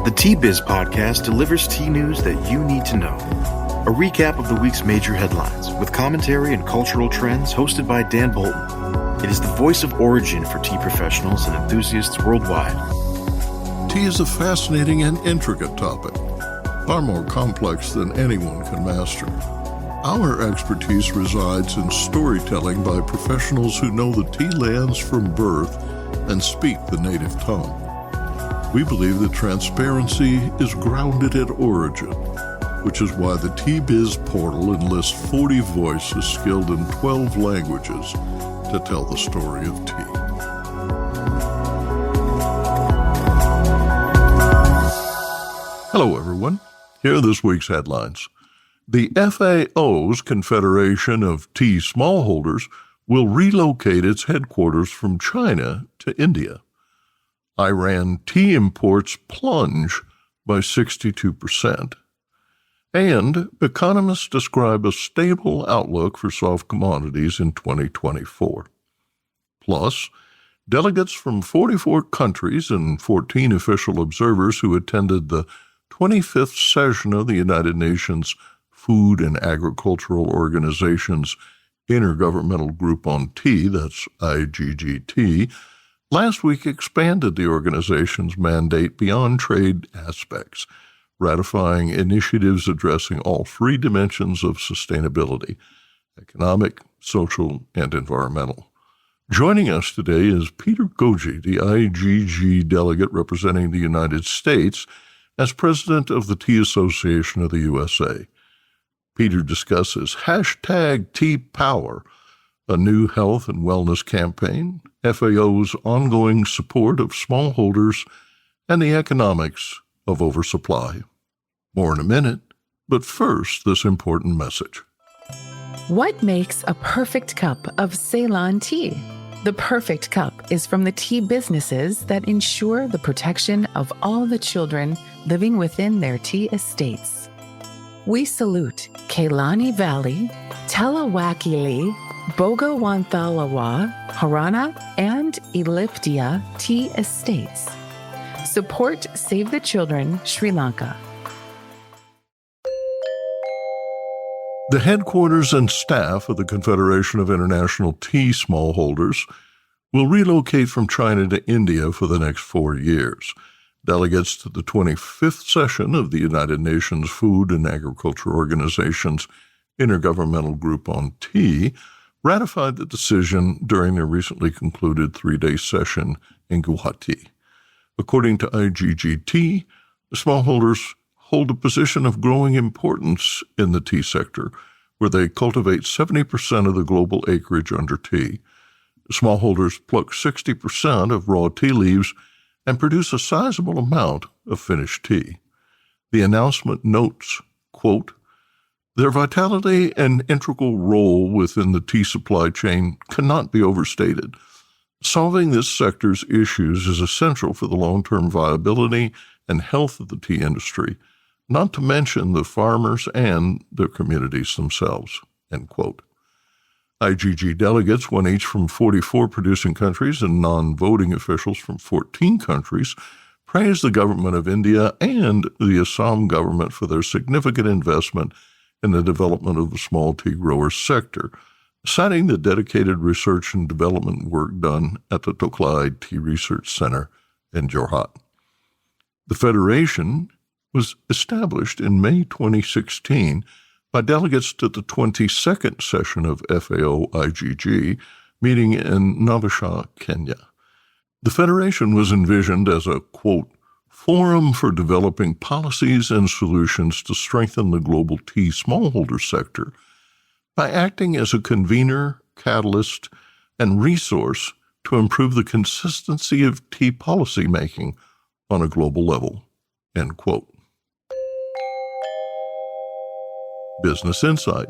The Tea Biz podcast delivers tea news that you need to know. A recap of the week's major headlines with commentary and cultural trends hosted by Dan Bolton. It is the voice of origin for tea professionals and enthusiasts worldwide. Tea is a fascinating and intricate topic, far more complex than anyone can master. Our expertise resides in storytelling by professionals who know the tea lands from birth and speak the native tongue. We believe that transparency is grounded at origin, which is why the Tea Biz portal enlists 40 voices skilled in 12 languages to tell the story of tea. Hello, everyone. Here are this week's headlines. The FAO's Confederation of Tea Smallholders will relocate its headquarters from China to India. Iran tea imports plunge by 62%. And economists describe a stable outlook for soft commodities in 2024. Plus, delegates from 44 countries and 14 official observers who attended the 25th session of the United Nations Food and Agricultural Organization's Intergovernmental Group on Tea, that's IGG Tea, last week expanded the organization's mandate beyond trade aspects, ratifying initiatives addressing all three dimensions of sustainability: economic, social, and environmental. Joining us today is Peter Goggi, the IGG delegate representing the United States as president of the Tea Association of the USA. Peter discusses #TeaPower, a new health and wellness campaign, FAO's ongoing support of smallholders, and the economics of oversupply. More in a minute, but first, this important message. What makes a perfect cup of Ceylon tea? The perfect cup is from the tea businesses that ensure the protection of all the children living within their tea estates. We salute Kailani Valley, Talawakili, Bogawanthalawa, Harana, and Elliptia tea estates. Support Save the Children, Sri Lanka. The headquarters and staff of the Confederation of International Tea Smallholders will relocate from China to India for the next 4 years. Delegates to the 25th session of the United Nations Food and Agriculture Organization's Intergovernmental Group on Tea ratified the decision during their recently concluded 3-day session in Guwahati. According to IGG Tea, the smallholders hold a position of growing importance in the tea sector, where they cultivate 70% of the global acreage under tea. Smallholders pluck 60% of raw tea leaves and produce a sizable amount of finished tea. The announcement notes, quote, "Their vitality and integral role within the tea supply chain cannot be overstated. Solving this sector's issues is essential for the long-term viability and health of the tea industry, not to mention the farmers and their communities themselves," end quote. IGG delegates, one each from 44 producing countries and non-voting officials from 14 countries, praised the government of India and the Assam government for their significant investment in the development of the small tea grower sector, citing the dedicated research and development work done at the Toklai Tea Research Center in Jorhat. The Federation was established in May 2016 by delegates to the 22nd session of FAO IGG, meeting in Naivasha, Kenya. The Federation was envisioned as a, quote, forum for developing policies and solutions to strengthen the global tea smallholder sector by acting as a convener, catalyst, and resource to improve the consistency of tea policy making on a global level, end quote. Business Insight.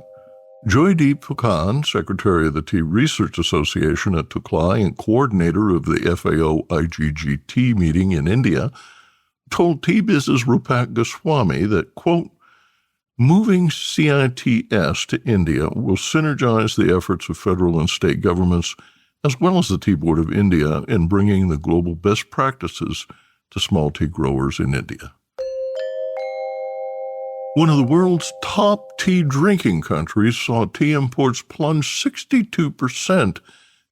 Joydeep Phukan, Secretary of the Tea Research Association at Toklai and coordinator of the FAO IGG Tea meeting in India, told Tea Biz's Rupak Goswami that, quote, moving CITS to India will synergize the efforts of federal and state governments as well as the Tea Board of India in bringing the global best practices to small tea growers in India, One of the world's top tea drinking countries saw tea imports plunge 62%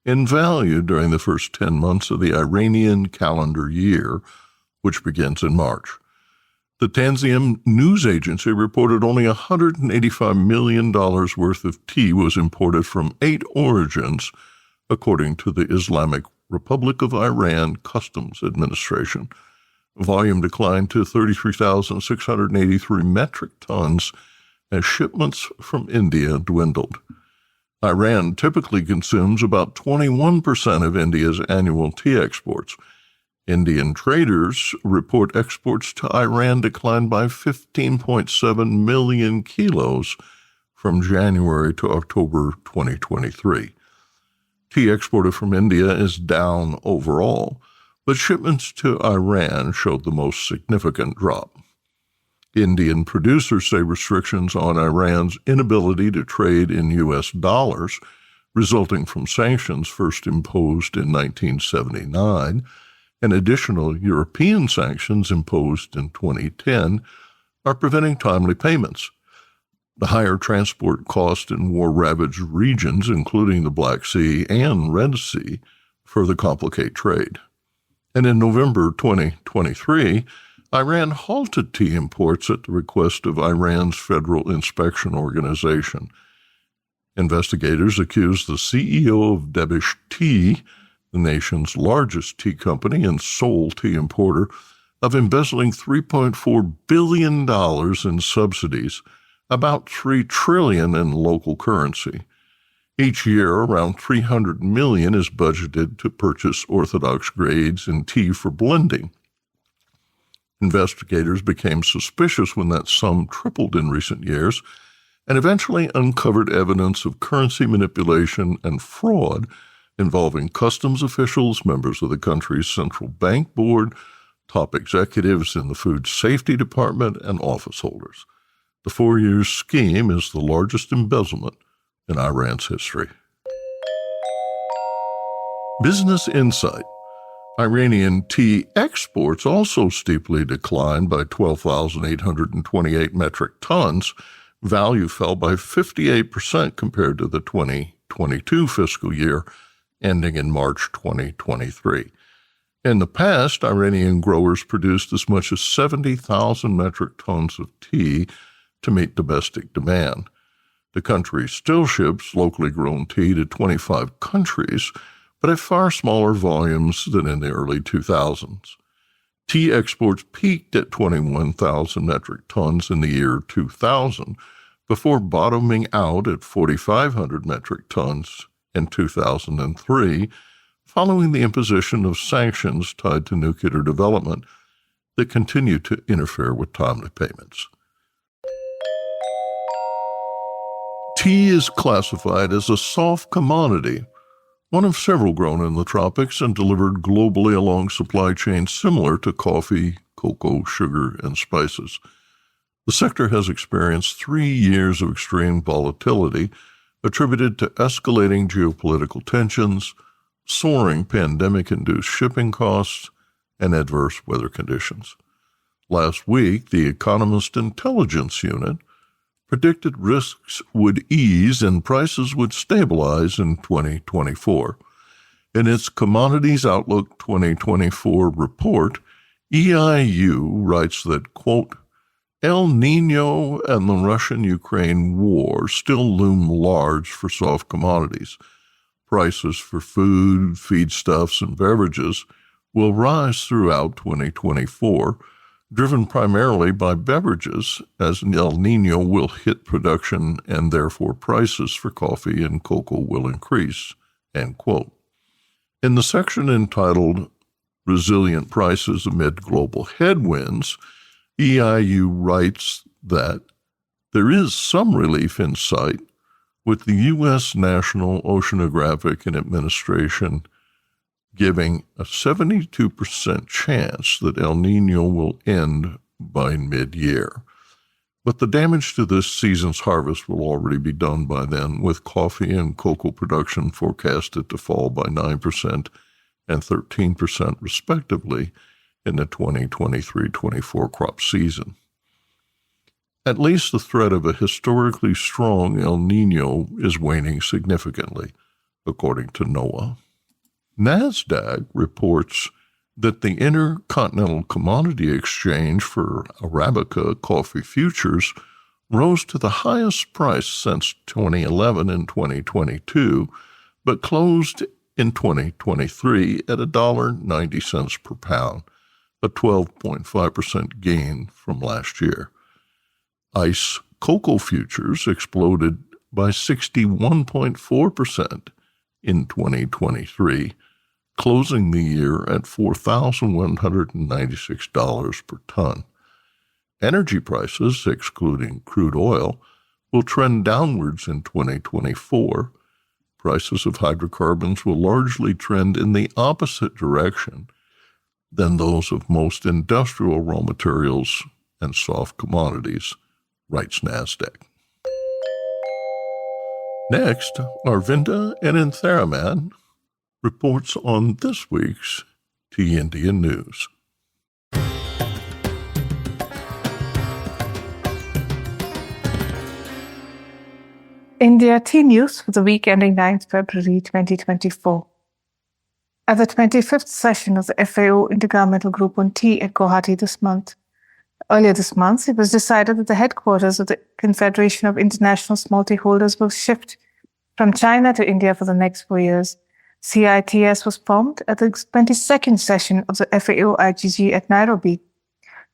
in value during the first 10 months of the Iranian calendar year, which begins in March. The Tanzian news agency reported only $185 million worth of tea was imported from 8 origins, according to the Islamic Republic of Iran Customs Administration. Volume declined to 33,683 metric tons as shipments from India dwindled. Iran typically consumes about 21% of India's annual tea exports. Indian traders report exports to Iran declined by 15.7 million kilos from January to October 2023. Tea exported from India is down overall, but shipments to Iran showed the most significant drop. Indian producers say restrictions on Iran's inability to trade in U.S. dollars, resulting from sanctions first imposed in 1979, and additional European sanctions imposed in 2010, are preventing timely payments. The higher transport cost in war-ravaged regions, including the Black Sea and Red Sea, further complicate trade. And in November 2023, Iran halted tea imports at the request of Iran's Federal Inspection Organization. Investigators accused the CEO of Delegates Tea, the nation's largest tea company and sole tea importer, of embezzling $3.4 billion in subsidies, about $3 trillion in local currency. Each year, around $300 million is budgeted to purchase orthodox grades in tea for blending. Investigators became suspicious when that sum tripled in recent years and eventually uncovered evidence of currency manipulation and fraud involving customs officials, members of the country's central bank board, top executives in the Food Safety Department, and office holders. The 4-year scheme is the largest embezzlement in Iran's history. Business Insight. Iranian tea exports also steeply declined by 12,828 metric tons. Value fell by 58% compared to the 2022 fiscal year, ending in March 2023. In the past, Iranian growers produced as much as 70,000 metric tons of tea to meet domestic demand. The country still ships locally grown tea to 25 countries, but at far smaller volumes than in the early 2000s. Tea exports peaked at 21,000 metric tons in the year 2000, before bottoming out at 4,500 metric tons in 2003, following the imposition of sanctions tied to nuclear development that continue to interfere with timely payments. Tea is classified as a soft commodity, one of several grown in the tropics and delivered globally along supply chains similar to coffee, cocoa, sugar, and spices. The sector has experienced 3 years of extreme volatility attributed to escalating geopolitical tensions, soaring pandemic-induced shipping costs, and adverse weather conditions. Last week, the Economist Intelligence Unit predicted risks would ease and prices would stabilize in 2024. In its Commodities Outlook 2024 report, EIU writes that, quote, El Nino and the Russian-Ukraine war still loom large for soft commodities. Prices for food, feedstuffs, and beverages will rise throughout 2024, driven primarily by beverages, as El Nino will hit production and therefore prices for coffee and cocoa will increase, end quote. In the section entitled Resilient Prices Amid Global Headwinds, EIU writes that there is some relief in sight, with the U.S. National Oceanographic Administration giving a 72% chance that El Nino will end by mid-year. But the damage to this season's harvest will already be done by then, with coffee and cocoa production forecasted to fall by 9% and 13% respectively in the 2023-24 crop season. At least the threat of a historically strong El Nino is waning significantly, according to NOAA. NASDAQ reports that the Intercontinental Commodity Exchange for Arabica coffee futures rose to the highest price since 2011 and 2022, but closed in 2023 at $1.90 per pound, a 12.5% gain from last year. ICE cocoa futures exploded by 61.4% in 2023, closing the year at $4,196 per ton. Energy prices, excluding crude oil, will trend downwards in 2024. Prices of hydrocarbons will largely trend in the opposite direction than those of most industrial raw materials and soft commodities, writes NASDAQ. Next, Arvinda Anantharaman reports on this week's Tea India News. India Tea News for the week ending 9th February 2024. At the 25th session of the FAO Intergovernmental Group on Tea at Guwahati earlier this month, it was decided that the headquarters of the Confederation of International Smallholders will shift from China to India for the next 4 years. CITS was formed at the 22nd session of the FAO IGG at Nairobi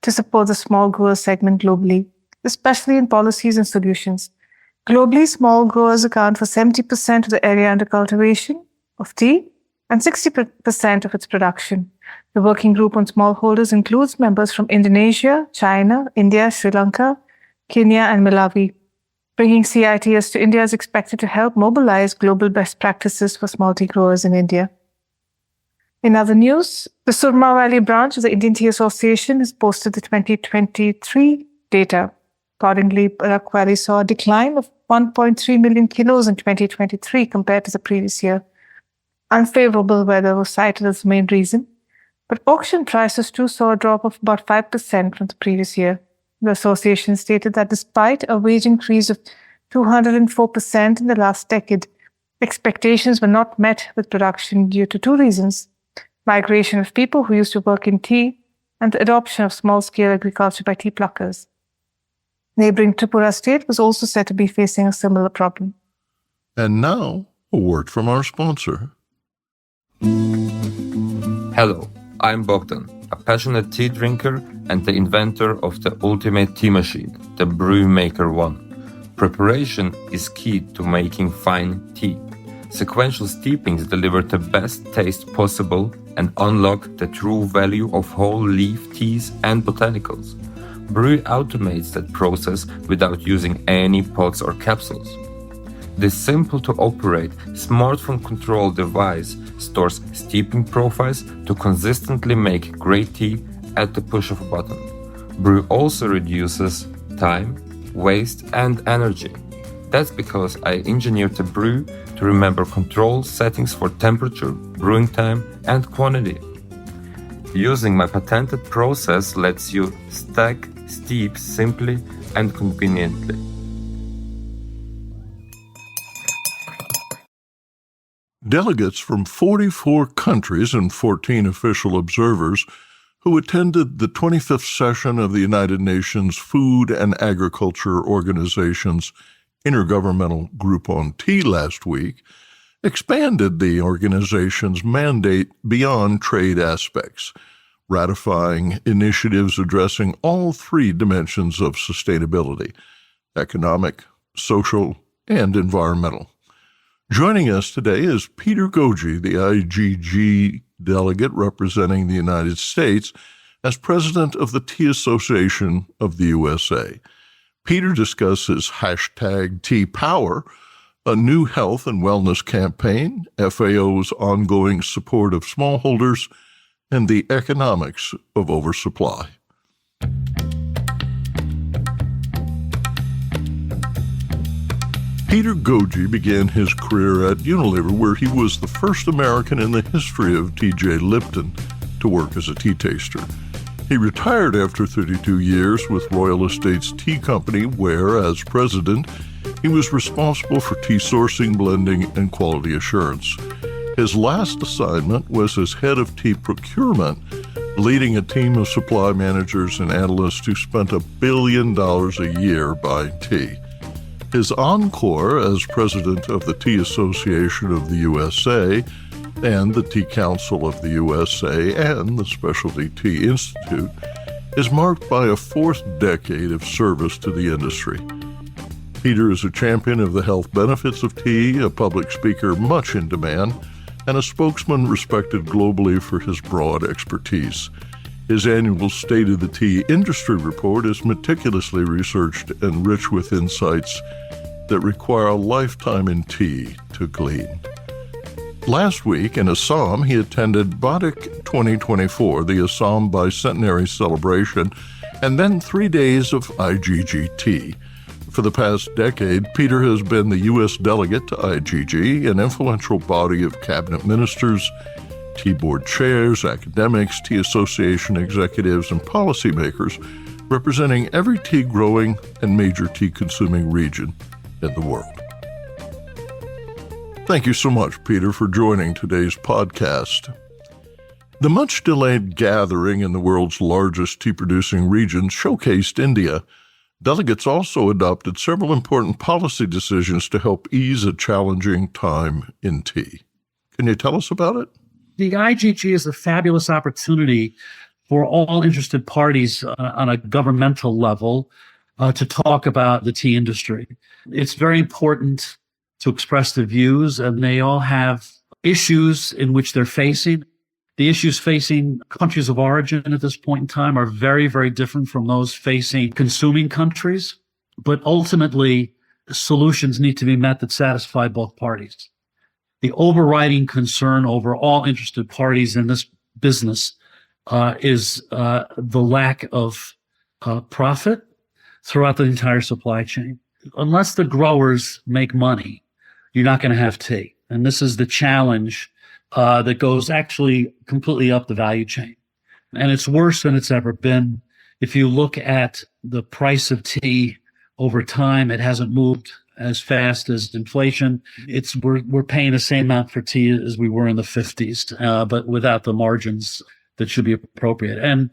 to support the small grower segment globally, especially in policies and solutions. Globally, small growers account for 70% of the area under cultivation of tea and 60% of its production. The working group on smallholders includes members from Indonesia, China, India, Sri Lanka, Kenya, and Malawi. Bringing CITS to India is expected to help mobilize global best practices for small tea growers in India. In other news, the Surma Valley branch of the Indian Tea Association has posted the 2023 data. Accordingly, Barak Valley saw a decline of 1.3 million kilos in 2023 compared to the previous year. Unfavorable weather was cited as the main reason, but auction prices too saw a drop of about 5% from the previous year. The association stated that despite a wage increase of 204% in the last decade, expectations were not met with production due to two reasons: migration of people who used to work in tea and the adoption of small-scale agriculture by tea pluckers. Neighboring Tripura state was also said to be facing a similar problem. And now, a word from our sponsor. Hello, I'm Bogdan, a passionate tea drinker and the inventor of the ultimate tea machine, the Brew Maker 1. Preparation is key to making fine tea. Sequential steepings deliver the best taste possible and unlock the true value of whole leaf teas and botanicals. Brew automates that process without using any pots or capsules. This simple-to-operate, smartphone-controlled device stores steeping profiles to consistently make great tea at the push of a button. Brew also reduces time, waste, and energy. That's because I engineered the brew to remember control settings for temperature, brewing time, and quantity. Using my patented process lets you stack steep simply and conveniently. Delegates from 44 countries and 14 official observers who attended the 25th session of the United Nations Food and Agriculture Organization's Intergovernmental Group on Tea last week expanded the organization's mandate beyond trade aspects, ratifying initiatives addressing all three dimensions of sustainability: economic, social, and environmental. Joining us today is Peter Goggi, the IGG delegate representing the United States as president of the Tea Association of the USA. Peter discusses #TeaPower, a new health and wellness campaign, FAO's ongoing support of smallholders, and the economics of oversupply. Peter Goggi began his career at Unilever, where he was the first American in the history of T.J. Lipton to work as a tea taster. He retired after 32 years with Royal Estates Tea Company, where, as president, he was responsible for tea sourcing, blending, and quality assurance. His last assignment was as head of tea procurement, leading a team of supply managers and analysts who spent $1 billion a year buying tea. His encore as president of the Tea Association of the USA and the Tea Council of the USA and the Specialty Tea Institute is marked by a fourth decade of service to the industry. Peter is a champion of the health benefits of tea, a public speaker much in demand, and a spokesman respected globally for his broad expertise. His annual State of the Tea Industry report is meticulously researched and rich with insights that require a lifetime in tea to glean. Last week in Assam, he attended Badik 2024, the Assam Bicentenary Celebration, and then 3 days of IGG Tea. For the past decade, Peter has been the U.S. delegate to IGG, an influential body of cabinet ministers, tea board chairs, academics, tea association executives, and policymakers representing every tea-growing and major tea-consuming region in the world. Thank you so much, Peter, for joining today's podcast. The much-delayed gathering in the world's largest tea-producing region showcased India. Delegates also adopted several important policy decisions to help ease a challenging time in tea. Can you tell us about it? The IGG is a fabulous opportunity for all interested parties on a governmental level to talk about the tea industry. It's very important to express their views, and they all have issues in which they're facing. The issues facing countries of origin at this point in time are very, very different from those facing consuming countries. But ultimately, solutions need to be met that satisfy both parties. The overriding concern over all interested parties in this business is the lack of profit throughout the entire supply chain. Unless the growers make money, you're not going to have tea. And this is the challenge that goes actually completely up the value chain. And it's worse than it's ever been. If you look at the price of tea over time, it hasn't moved as fast as inflation. We're paying the same amount for tea as we were in the 50s, but without the margins that should be appropriate. And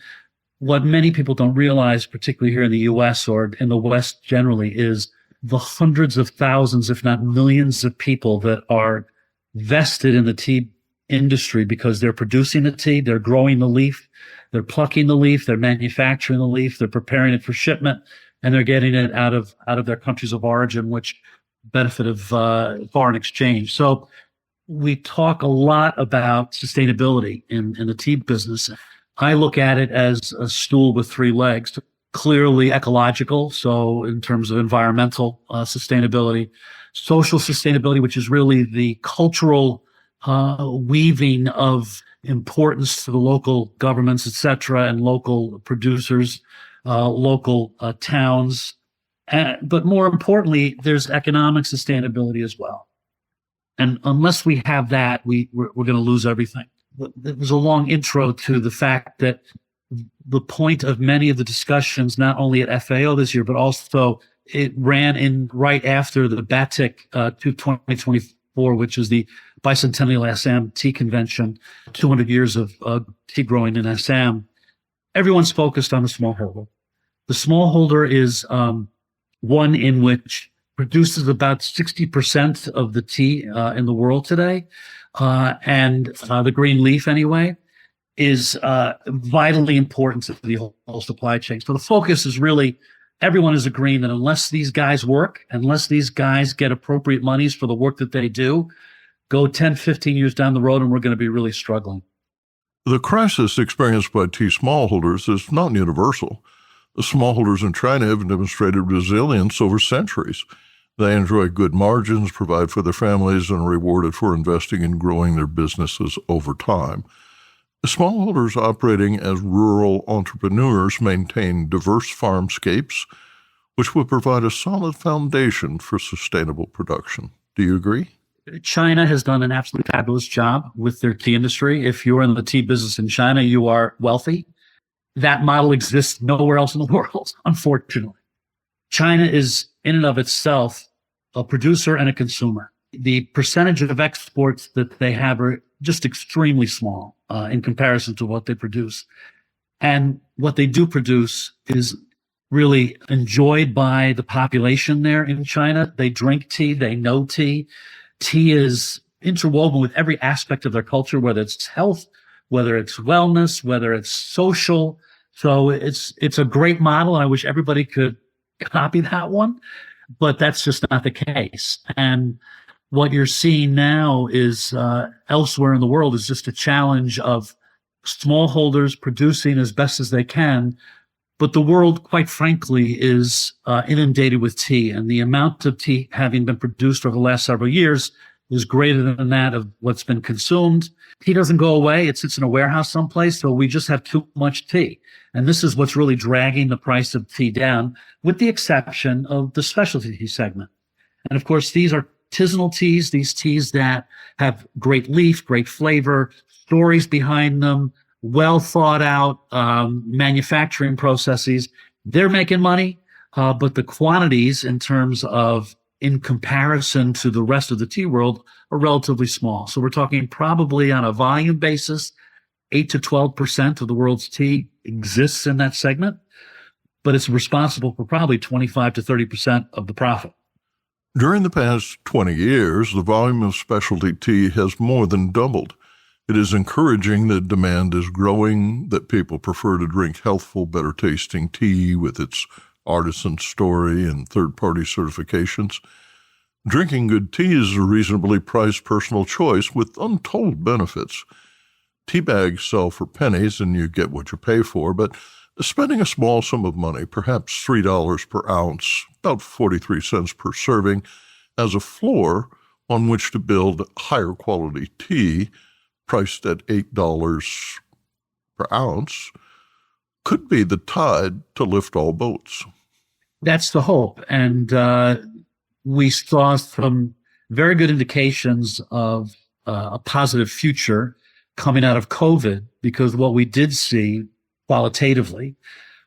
what many people don't realize, particularly here in the US or in the West generally, is the hundreds of thousands, if not millions of people that are vested in the tea industry because they're producing the tea, they're growing the leaf, they're plucking the leaf, they're manufacturing the leaf, they're preparing it for shipment, and they're getting it out of their countries of origin, which benefit of foreign exchange. So we talk a lot about sustainability in the tea business. I look at it as a stool with three legs. Clearly ecological, so in terms of environmental sustainability, social sustainability, which is really the cultural weaving of importance to the local governments, et cetera, and local producers, local towns. But more importantly, there's economic sustainability as well. And unless we have that, we're going to lose everything. There was a long intro to the fact that the point of many of the discussions, not only at FAO this year, but also it ran in right after the Batik 2024, which is the Bicentennial Assam Tea Convention, 200 years of tea growing in Assam. Everyone's focused on the smallholder. The smallholder is one in which produces about 60% of the tea in the world today, and the green leaf anyway, is vitally important to the whole supply chain. So the focus is really, everyone is agreeing that unless these guys work, unless these guys get appropriate monies for the work that they do, go 10, 15 years down the road and we're going to be really struggling. The crisis experienced by tea smallholders is not universal. The smallholders in China have demonstrated resilience over centuries. They enjoy good margins, provide for their families, and are rewarded for investing in growing their businesses over time. Smallholders operating as rural entrepreneurs maintain diverse farmscapes, which will provide a solid foundation for sustainable production. Do you agree? China has done an absolutely fabulous job with their tea industry. If you're in the tea business in China, you are wealthy. that model exists nowhere else in the world, unfortunately. China is, in and of itself, a producer and a consumer. The percentage of exports that they have are just extremely small in comparison to what they produce. And what they do produce is really enjoyed by the population there in China. They drink tea, they know tea. Tea is interwoven with every aspect of their culture, whether it's health, whether it's wellness, whether it's social. So it's a great model. I wish everybody could copy that one, but that's just not the case. And what you're seeing now is elsewhere in the world is just a challenge of smallholders producing as best as they can. But the world, quite frankly, is inundated with tea, and the amount of tea having been produced over the last several years is greater than that of what's been consumed. Tea doesn't go away. It sits in a warehouse someplace, so we just have too much tea. And this is what's really dragging the price of tea down, with the exception of the specialty tea segment. And of course, these are artisanal teas, these teas that have great leaf, great flavor, stories behind them, well thought out manufacturing processes. They're making money, but the quantities in terms of in comparison to the rest of the tea world are relatively small. So we're talking probably on a volume basis, 8 to 12% of the world's tea exists in that segment, but it's responsible for probably 25 to 30% of the profit. During the past 20 years, the volume of specialty tea has more than doubled. It is encouraging that demand is growing, that people prefer to drink healthful, better-tasting tea with its artisan story and third-party certifications. Drinking good tea is a reasonably priced personal choice with untold benefits. Tea bags sell for pennies and you get what you pay for, but spending a small sum of money, perhaps $3 per ounce, about 43 cents per serving, as a floor on which to build higher quality tea, priced at $8 per ounce, could be the tide to lift all boats. That's the hope. And we saw some very good indications of a positive future coming out of COVID, because what we did see qualitatively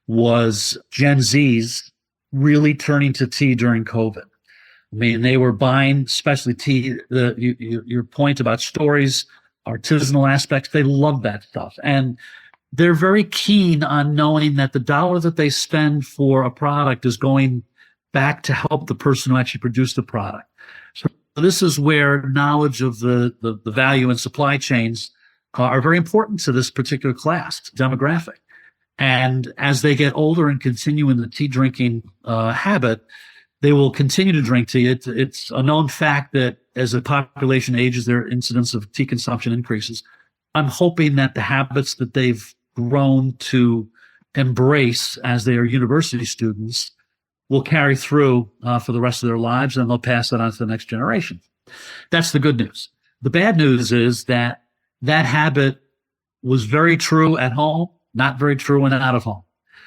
was Gen Zs really turning to tea during COVID. I mean, they were buying specialty tea. Your point about stories, artisanal aspects, they love that stuff. And they're very keen on knowing that the dollar that they spend for a product is going back to help the person who actually produced the product. So this is where knowledge of the value in supply chains are very important to this particular class demographic. And as they get older and continue in the tea drinking habit, they will continue to drink tea. It's a known fact that as the population ages, their incidence of tea consumption increases. I'm hoping that the habits that they've grown to embrace as they are university students will carry through for the rest of their lives, and they'll pass that on to the next generation. That's the good news. The bad news is that that habit was very true at home, not very true when out of home.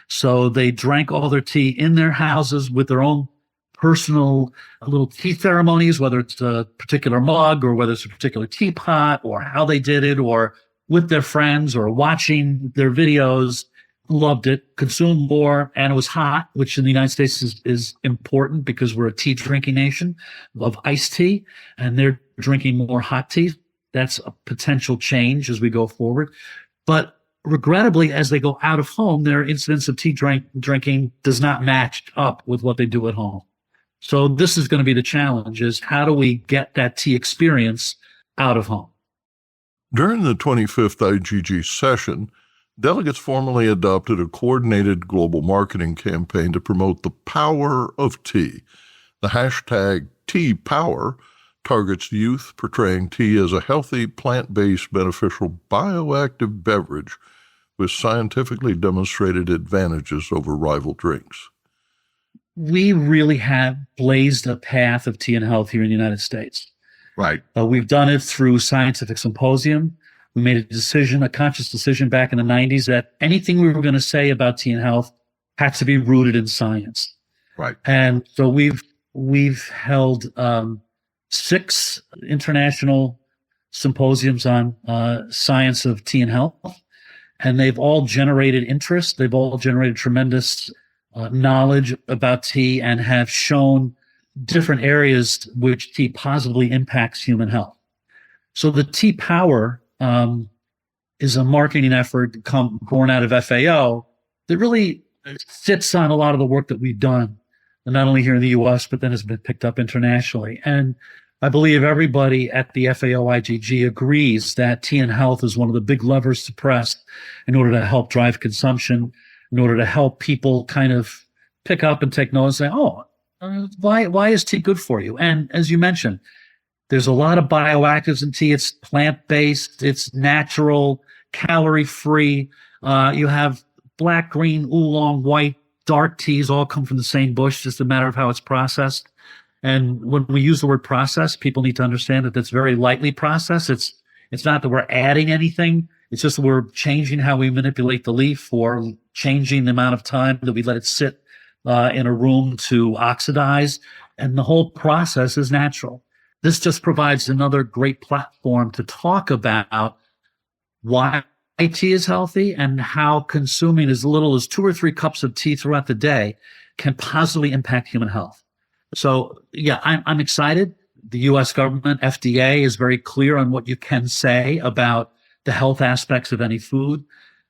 So they drank all their tea in their houses with their own personal little tea ceremonies, whether it's a particular mug or whether it's a particular teapot or how they did it, or with their friends or watching their videos. Loved it, consumed more, and it was hot, which in the United States is important because we're a tea drinking nation of iced tea, and they're drinking more hot tea. That's a potential change as we go forward. But regrettably, as they go out of home, their incidence of tea drinking does not match up with what they do at home. So this is going to be the challenge, is how do we get that tea experience out of home? During the 25th IGG session, delegates formally adopted a coordinated global marketing campaign to promote the power of tea. The hashtag #TeaPower targets youth, portraying tea as a healthy, plant-based, beneficial, bioactive beverage with scientifically demonstrated advantages over rival drinks. We really have blazed a path of tea and health here in the United States. Right. We've done it through scientific symposium. We made a conscious decision back in the 90s that anything we were going to say about tea and health had to be rooted in science. Right. And so we've held 6 international symposiums on science of tea and health. and they've all generated interest. They've all generated tremendous knowledge about tea and have shown different areas which tea positively impacts human health. So the Tea Power is a marketing effort born out of FAO that really sits on a lot of the work that we've done, not only here in the US, but then has been picked up internationally. And I believe everybody at the FAO IGG agrees that tea and health is one of the big levers to press in order to help drive consumption, in order to help people kind of pick up and take notice and say, oh, why is tea good for you? And as you mentioned, there's a lot of bioactives in tea. It's plant-based, it's natural, calorie-free. You have black, green, oolong, white, dark teas all come from the same bush, just a matter of how it's processed. And when we use the word process, people need to understand that that's very lightly processed. It's not that we're adding anything. It's just that we're changing how we manipulate the leaf or changing the amount of time that we let it sit in a room to oxidize. And the whole process is natural. This just provides another great platform to talk about why tea is healthy and how consuming as little as 2 or 3 cups of tea throughout the day can positively impact human health. So, yeah, I'm excited. The U.S. government, FDA, is very clear on what you can say about the health aspects of any food.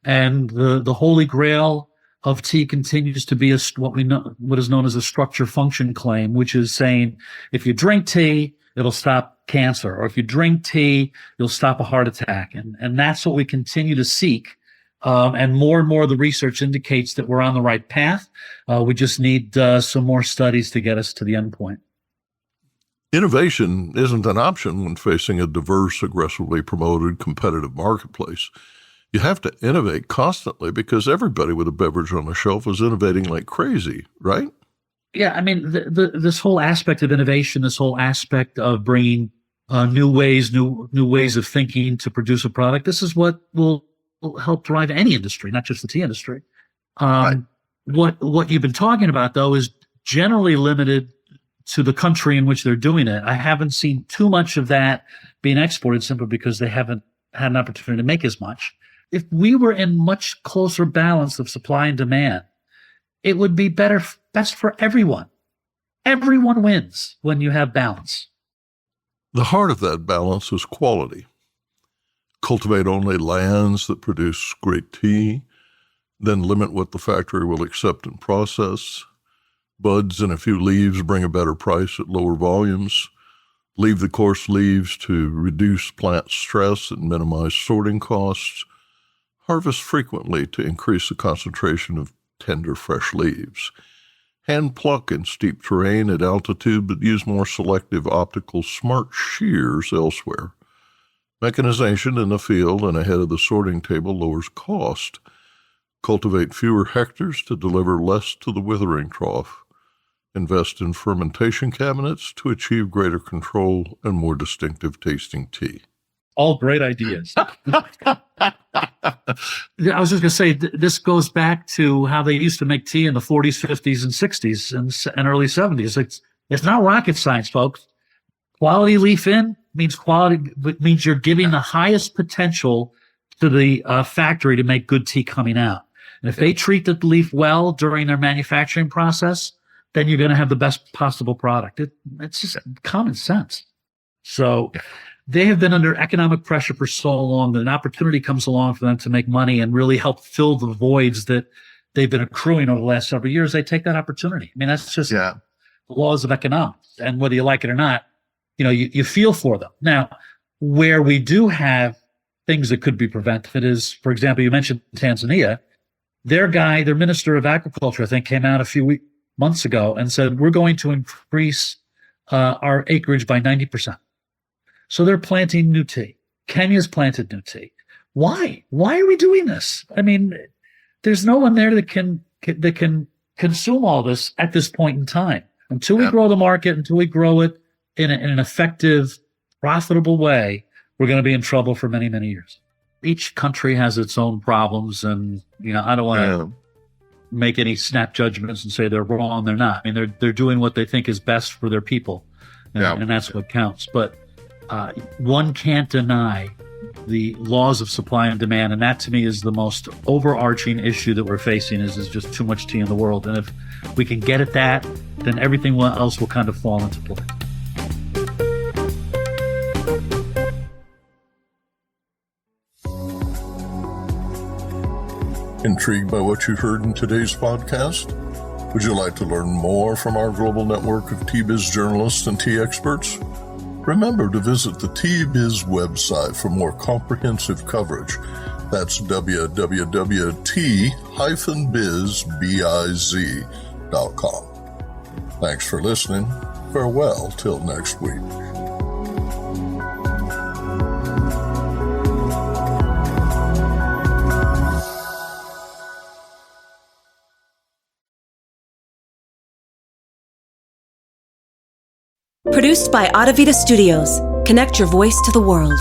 And the holy grail of tea continues to be what is known as a structure function claim, which is saying if you drink tea, it'll stop cancer, or if you drink tea, you'll stop a heart attack. And that's what we continue to seek. And more of the research indicates that we're on the right path. We just need some more studies to get us to the end point. Innovation isn't an option when facing a diverse, aggressively promoted, competitive marketplace. You have to innovate constantly because everybody with a beverage on the shelf is innovating like crazy, right? Yeah, I mean, this whole aspect of innovation, this whole aspect of bringing new ways of thinking to produce a product, this is what will help drive any industry, not just the tea industry. Right. What you've been talking about, though, is generally limited to the country in which they're doing it. I haven't seen too much of that being exported simply because they haven't had an opportunity to make as much. If we were in much closer balance of supply and demand, it would be best for everyone. Everyone wins when you have balance. The heart of that balance is quality. Cultivate only lands that produce great tea, then limit what the factory will accept and process. Buds and a few leaves bring a better price at lower volumes. Leave the coarse leaves to reduce plant stress and minimize sorting costs. Harvest frequently to increase the concentration of tender, fresh leaves. Hand pluck in steep terrain at altitude, but use more selective optical smart shears elsewhere. Mechanization in the field and ahead of the sorting table lowers cost. Cultivate fewer hectares to deliver less to the withering trough. Invest in fermentation cabinets to achieve greater control and more distinctive tasting tea. All great ideas. I was just going to say, this goes back to how they used to make tea in the 40s, 50s, and 60s and early 70s. It's not rocket science, folks. Quality leaf in means you're giving the highest potential to the factory to make good tea coming out. And if they treat the leaf well during their manufacturing process, then you're going to have the best possible product. It's just common sense. So they have been under economic pressure for so long that an opportunity comes along for them to make money and really help fill the voids that they've been accruing over the last several years. They take that opportunity. I mean, that's just the laws of economics. And whether you like it or not, you feel for them. Now, where we do have things that could be prevented is, for example, you mentioned Tanzania. Their minister of agriculture, I think, came out a few months ago and said, we're going to increase our acreage by 90%. So they're planting new tea. Kenya's planted new tea. Why? Why are we doing this? I mean, there's no one there that can consume all this at this point in time. Until we grow the market, until we grow it in an effective, profitable way, we're going to be in trouble for many, many years. Each country has its own problems, and I don't want to make any snap judgments and say they're wrong. They're not. I mean, they're doing what they think is best for their people, and that's what counts. But one can't deny the laws of supply and demand. And that to me is the most overarching issue that we're facing is just too much tea in the world. And if we can get at that, then everything else will kind of fall into place. Intrigued by what you heard in today's podcast? Would you like to learn more from our global network of Tea-Biz journalists and tea experts? Remember to visit the Tea-Biz website for more comprehensive coverage. That's www.t-biz.com. Thanks for listening. Farewell till next week. Produced by Adavita Studios. Connect your voice to the world.